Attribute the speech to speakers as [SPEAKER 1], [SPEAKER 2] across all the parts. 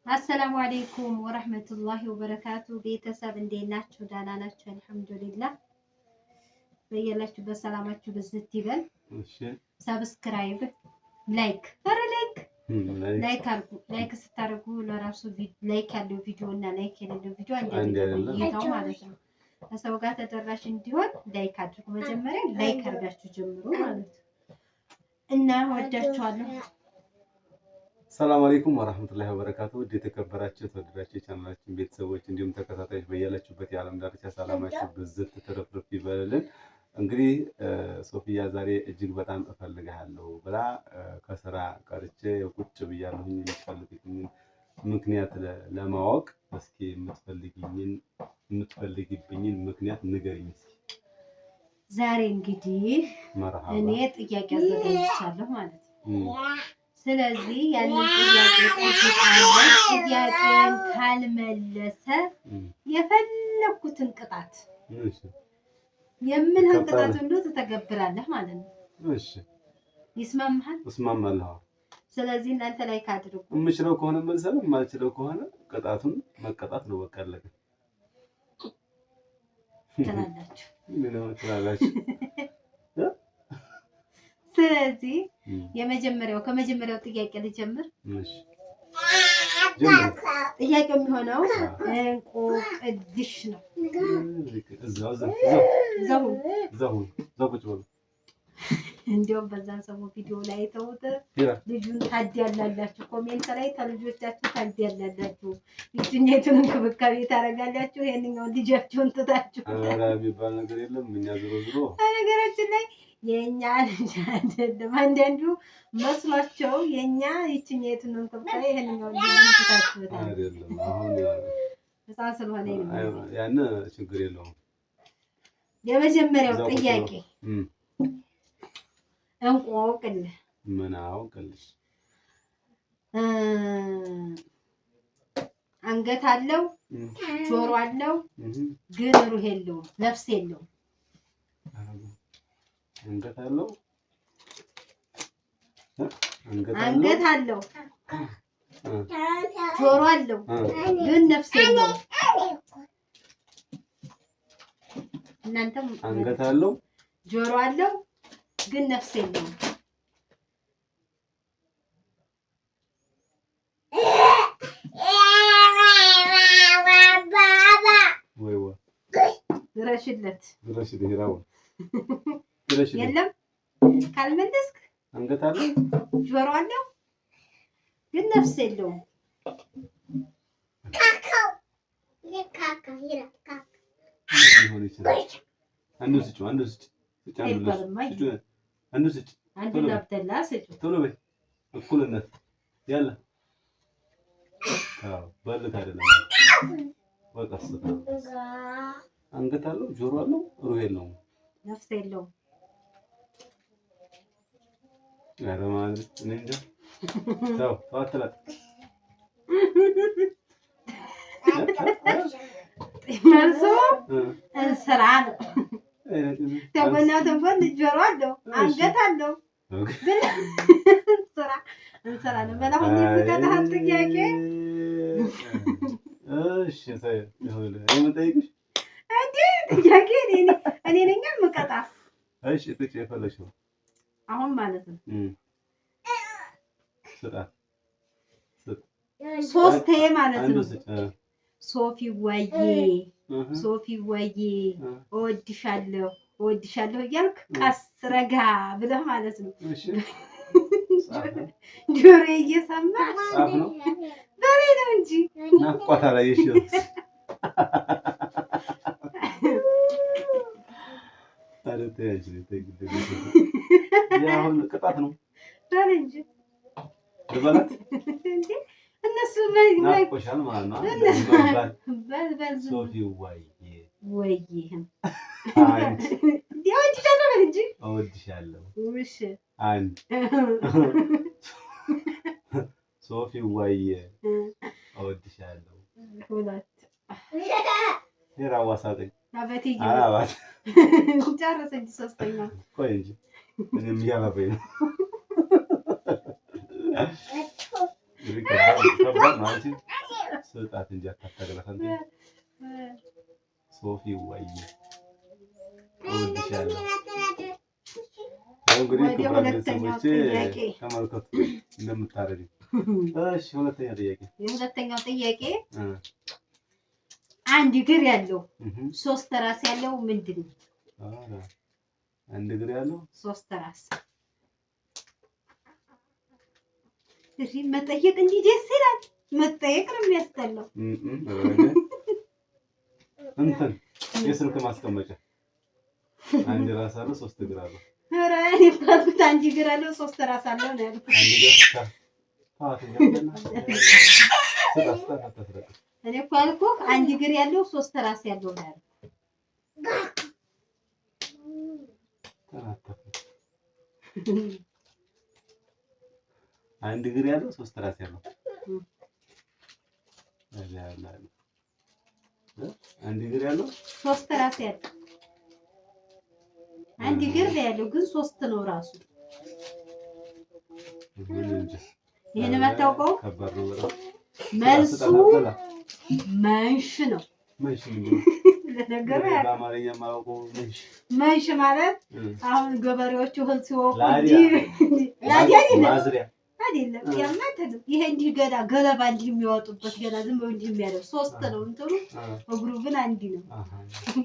[SPEAKER 1] አሰላሙ አለይኩም ወራህመቱላሂ ወበረካቱ። ቤተሰብ እንዴት ናችሁ? ደህና ናችሁ? አልሐምዱሊላህ። በየላችሁበት ሰላማችሁ ብዝት ይበል። እሺ ሰብስክራይብ፣ ላይክ አድርጉ። ላይክ ስታደርጉ ለራሱ ላይክ ያለው ቪዲዮ እና ላይክ የሌለው ቪዲዮ አንድ አይደለም ማለት ነው። ከሰው ጋር ተደራሽ እንዲሆን ላይክ አድርጉ። መጀመሪያ ላይክ አድርጋችሁ ጀምሩ ማለት ነው እና ወዳችኋለሁ።
[SPEAKER 2] ሰላም አለይኩም ወራህመቱላሂ ወበረካቱ። ውድ የተከበራችሁ ተወዳጆች የቻናላችን ቤተሰቦች እንዲሁም ተከታታዮች በያላችሁበት የዓለም ዳርቻ ሰላማችሁ ብዝት ተረፍርፍ ይበልልን። እንግዲህ ሶፊያ ዛሬ እጅግ በጣም እፈልግሃለሁ ብላ ከስራ ቀርቼ ቁጭ ብያለሁ። የምትፈልጊኝ ምክንያት ለማወቅ እስኪ የምትፈልጊብኝን ምክንያት ንገሪኝ እስኪ።
[SPEAKER 1] ዛሬ እንግዲህ እኔ ጥያቄ አዘጋጅቻለሁ ማለት ነው። ስለዚህ ያንን ጥያቄ ጠይቃለሁ። ጥያቄን ካልመለሰ የፈለኩትን ቅጣት የምልህን ቅጣት ሁሉ ትተገብራለህ ማለት ነው። እሺ ይስማማሃል?
[SPEAKER 2] እስማማለሁ።
[SPEAKER 1] ስለዚህ እናንተ ላይ ካድርጉ።
[SPEAKER 2] የምችለው ከሆነ መልሰን የማልችለው ከሆነ ቅጣቱን መቀጣት ነው። በቃ አለቀ።
[SPEAKER 1] ትላላችሁ
[SPEAKER 2] ምን ነው ትላላችሁ?
[SPEAKER 1] ስለዚህ ከመጀመሪያው ጥያቄ ልጀምር።
[SPEAKER 2] እሺ
[SPEAKER 1] ጥያቄው የሚሆነው እንቆቅልሽ ነው። እንዲያውም በዛን ሰሞን ቪዲዮ ላይ ተውት ልጁን ታዲያላላችሁ፣ ኮሜንት ላይ ተልጆቻችሁ ታዲያላላችሁ፣ ልጅኛቱን እንክብካቤ ታደርጋላችሁ፣ ይሄንኛውን ልጃችሁን ትታችሁ
[SPEAKER 2] የሚባል ነገር የለም። እኛ ዞሮ
[SPEAKER 1] ነገራችን ላይ የኛ ልጅ አይደለም። አንዳንዱ መስሏቸው የኛ ይችኛቱን እንክብካቤ ይሄንኛውን ልጅ ትታችሁታል
[SPEAKER 2] አይደለም። አሁን
[SPEAKER 1] ህፃን ስለሆነ
[SPEAKER 2] ያን ችግር የለውም።
[SPEAKER 1] የመጀመሪያው ጥያቄ እንቆቅልህ
[SPEAKER 2] ምን አውቅልሽ?
[SPEAKER 1] አንገት አለው፣ ጆሮ አለው፣ ግን ሩህ የለውም፣ ነፍስ የለውም።
[SPEAKER 2] አንገት አለው፣
[SPEAKER 1] አንገት አለው፣ ጆሮ አለው፣ ግን ነፍስ የለውም። እናንተም
[SPEAKER 2] አንገት አለው፣
[SPEAKER 1] ጆሮ አለው ግን ነፍስ የለውም። ድረሽለት የለም ካልመለስክ
[SPEAKER 2] አንገት አለው፣
[SPEAKER 1] ጆሮ አለው ግን ነፍስ የለውም። አንዱ ለአብደላ ስጭ
[SPEAKER 2] ቶሎ በይ። እኩልነት ያለ በልክ አይደለም። ወቀስታ አንገት አለው፣ ጆሮ አለው፣ ሩህ የለውም፣
[SPEAKER 1] ነፍስ የለውም።
[SPEAKER 2] ኧረ ማለት እኔ እንጃ። ተዋትላት
[SPEAKER 1] መልሶ እንስራ ነው። ተጎና ተጎን ጆሮ አለው፣ አንገት አለው ግን እንስራ ነው። በላሁን ይፈታል ጥያቄ።
[SPEAKER 2] እሺ ሳይ የምጠይቅሽ
[SPEAKER 1] እንዴ ጥያቄ እኔ ነኝ የምቀጣ።
[SPEAKER 2] እሺ ጥጭ የፈለግሽው
[SPEAKER 1] አሁን ማለት ነው።
[SPEAKER 2] ስጣት
[SPEAKER 1] ሶስቴ ማለት ነው። ሶፊ ወዬ ሶፊ ወዬ እወድሻለሁ እያልክ ቀስ ረጋ ብለህ ማለት ነው። ጆሮዬ እየሰማ በሬ ነው እንጂ
[SPEAKER 2] ናቋታ ላይ እሺ አሁን ቅጣት ነው
[SPEAKER 1] በሬ እንጂ
[SPEAKER 2] ልበላት
[SPEAKER 1] እንዴ እነሱ
[SPEAKER 2] ናቆሻል ማለት ነው። ሶፊ ወይዬ
[SPEAKER 1] እወድሻለሁ በል እንጂ
[SPEAKER 2] እወድሻለሁ።
[SPEAKER 1] እሺ
[SPEAKER 2] አንድ ሶፊ ወይዬ እወድሻለሁ።
[SPEAKER 1] ሁለት
[SPEAKER 2] የራዋ ሳጠኝ
[SPEAKER 1] አበቴ
[SPEAKER 2] አራት
[SPEAKER 1] ጨረሰ እንጂ ሶስተኛ
[SPEAKER 2] ቆይ እንጂ እኔም እያባበኝ ነው። ከባድ ነው አንቺ ስጣት እንጂ አታታግላት አንተ ሶፊ ወይ ወንድሻለሁ እንግዲህ ክብራን ሰዎች ተመልከቱ እንደምታረዲ እሺ ሁለተኛው ጥያቄ
[SPEAKER 1] አንድ እግር ያለው ሶስት ራስ ያለው ምንድን ነው?
[SPEAKER 2] አንድ እግር ያለው
[SPEAKER 1] ሶስት ራስ እሺ መጠየቅ እንዲህ ደስ ይላል። መጠየቅ ነው የሚያስጠላው።
[SPEAKER 2] እንትን የስልክ ማስቀመጫ አንድ ራስ አለው ሶስት እግር አለው።
[SPEAKER 1] ኧረ እኔ ባልኩት አንድ እግር አለው ሶስት ራስ አለው ነው ያልኩት። እኔ እኮ ያልኩህ አንድ እግር ያለው ሶስት ራስ ያለው ነው ያልኩት።
[SPEAKER 2] አንድ እግር ያለው ሶስት ራስ ያለው አንድ እግር ያለው
[SPEAKER 1] ሶስት ራስ ያለው አንድ እግር ያለው ግን ሶስት ነው ራሱ። ይሄን የማታውቀው መልሱ መንሽ ነው። ለነገሩ
[SPEAKER 2] በአማርኛ የማውቀው
[SPEAKER 1] መንሽ ማለት አሁን ገበሬዎቹ እህል ሲወቁ አይደለም ያማተው ይሄ እንዲህ ገለባ እንዲህ የሚያወጡበት ገና ዝም ብሎ እንዲህ የሚያደርግ ሶስት ነው እንትኑ እግሩ ግን አንድ ነው።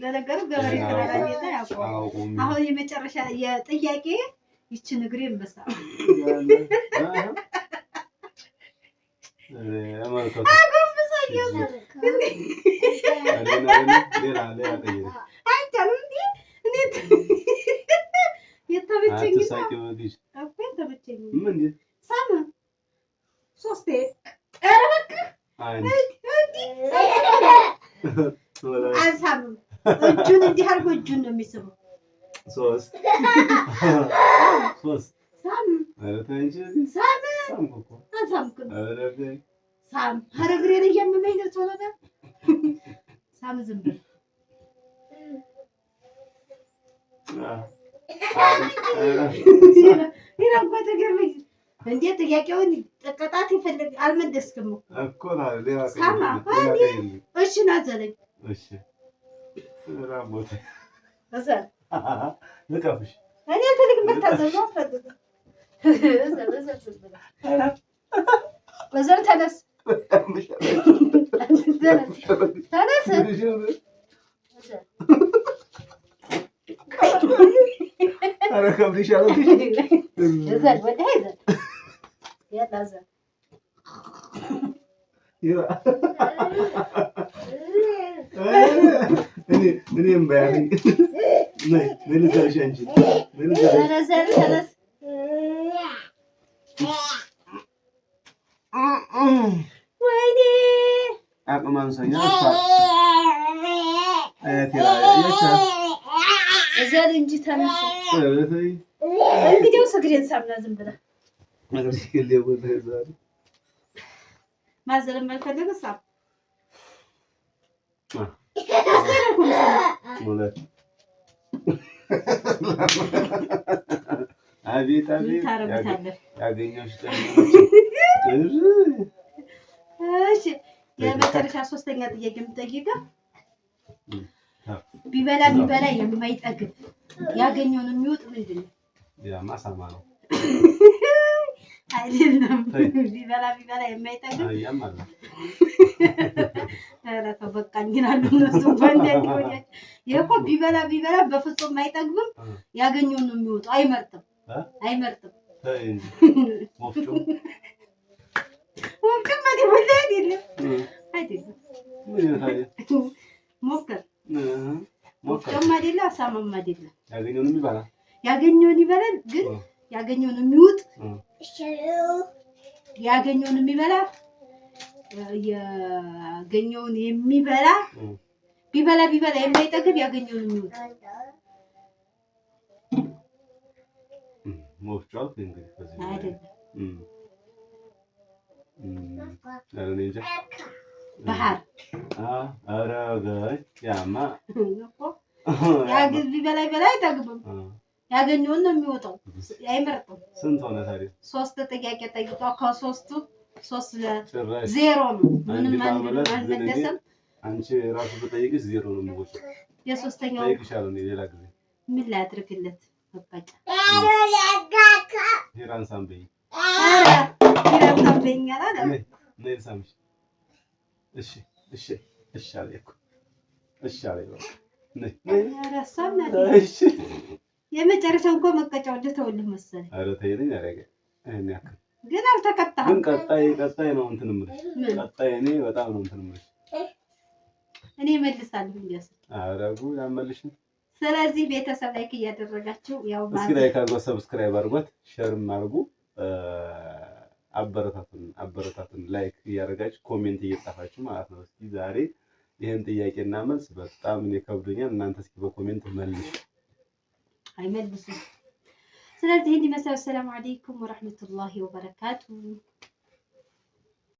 [SPEAKER 1] ለነገሩ ገበሬ ስለራየታ ያውቀው። አሁን የመጨረሻ የጥያቄ ይችን እግሬን በሳ እጁን እንዲህ አድርጎ እጁን ነው የሚስበው።
[SPEAKER 2] ሶስት
[SPEAKER 1] ሳም ሀረግሬን እያመመኝ ነው። ቶሎ በል ሳም ዝም ብል ይራም ከተገርመኝ እንዴት ጥያቄውን ቅጣት ይፈልግ አልመለስክም
[SPEAKER 2] እኮ ነው። ሌላ
[SPEAKER 1] እሺ ናዘለኝ
[SPEAKER 2] እሺ ራቦት
[SPEAKER 1] እዛ
[SPEAKER 2] ልቀፍሽ
[SPEAKER 1] እኔ ትልቅ መታዘዝ አፈልግ እዛ ተነስ ተነስ
[SPEAKER 2] ኧረ ከብድሻለሁ
[SPEAKER 1] እዘን ወደ እዘን ያላዘን
[SPEAKER 2] እኔም ባያለኝ ምን ልዘርሽ አንቺ ምን ልዘርሽ
[SPEAKER 1] ተነስ ወይኔ
[SPEAKER 2] አቅም አንሶኛ
[SPEAKER 1] እዘን እንጂ ተነስ እንግዲህ ስግሬን ሳምና ዝም ብለህ ማዘር የማይፈልግ ሳም
[SPEAKER 2] አቤት አቤት ያገኘሁሽ
[SPEAKER 1] እሺ የመጨረሻ ሶስተኛ ጥያቄ የምጠይቀው ቢበላ የማይጠግብ ያገኘውን የሚውጥ ምንድን ነው?
[SPEAKER 2] ያማ ሳማ ነው
[SPEAKER 1] አይደለም። ቢበላ የማይጠግብ
[SPEAKER 2] ያማላ
[SPEAKER 1] ኧረ ተው በቃኝ ይላሉ እነሱ ባንዴ ወዲያ። ይሄ እኮ ቢበላ በፍጹም አይጠግብም። ያገኘውን ነው የሚውጠው። አይመርጥም። ወፍጮ ማለት ወላሂ አይደለም ሞክር ወፍጮም አይደለም አሳማም አይደለም። ያገኘውን ይበላል ግን ያገኘውን የሚውጥ ያገኘውን የሚበላ ቢበላ የማይጠግብ ያገኘውን የሚውጥ
[SPEAKER 2] ሞፍጫው እንግዲህ በዚህ አይደለም
[SPEAKER 1] ባህር
[SPEAKER 2] አረጋይ ያማ
[SPEAKER 1] ቢበላ አይጠግብም። ያገኘውን ነው የሚወጣው። አይመርጥም።
[SPEAKER 2] ስንት ሆነ ታዲያ?
[SPEAKER 1] ሶስት ጥያቄ ጠይቀው ከሶስቱ 3-0 ነው። ምንም አልመለሰም።
[SPEAKER 2] አንቺ ራሱ በጠይቅሽ 0 ነው የምወጣው።
[SPEAKER 1] የሶስተኛው
[SPEAKER 2] ጠይቅሻለሁ እኔ ሌላ ጊዜ
[SPEAKER 1] ምን ላድርግለት? መባጫ
[SPEAKER 2] ሄራን ሳምበይ
[SPEAKER 1] ሄራን ሳምበይ አላለ
[SPEAKER 2] ነይ ሳምሽ። እሺ አለኩ። እሺ አለኝ በቃ ነይ እሺ።
[SPEAKER 1] የመጨረሻው እንኳን መቀጫው እንደተወልህ መሰለኝ።
[SPEAKER 2] ኧረ ተይልኝ አረገ እኔ ያክል
[SPEAKER 1] ግን አልተቀጣም።
[SPEAKER 2] ግን ቀጣይ ነው እንትን የምልሽ። ቀጣይ እኔ በጣም ነው እንትን የምልሽ።
[SPEAKER 1] እኔ እመልሳለሁ እንዲያስ
[SPEAKER 2] አረጉ ያመልሽኝ።
[SPEAKER 1] ስለዚህ ቤተሰብ ላይክ እያደረጋችሁ ያው
[SPEAKER 2] እስኪ ላይክ አድርጉ፣ ሰብስክራይብ አድርጓት፣ ሼርም አድርጉ። አበረታቱን ላይክ እያደረጋችሁ ኮሜንት እየጻፋችሁ ማለት ነው። እስኪ ዛሬ ይሄን ጥያቄና መልስ በጣም እኔ ከብዶኛል። እናንተ እስኪ በኮሜንት መልሱ።
[SPEAKER 1] አይመልሱም። ስለዚህ እንዲህ መሰለ። ሰላም አለይኩም ወራህመቱላሂ ወበረካቱ።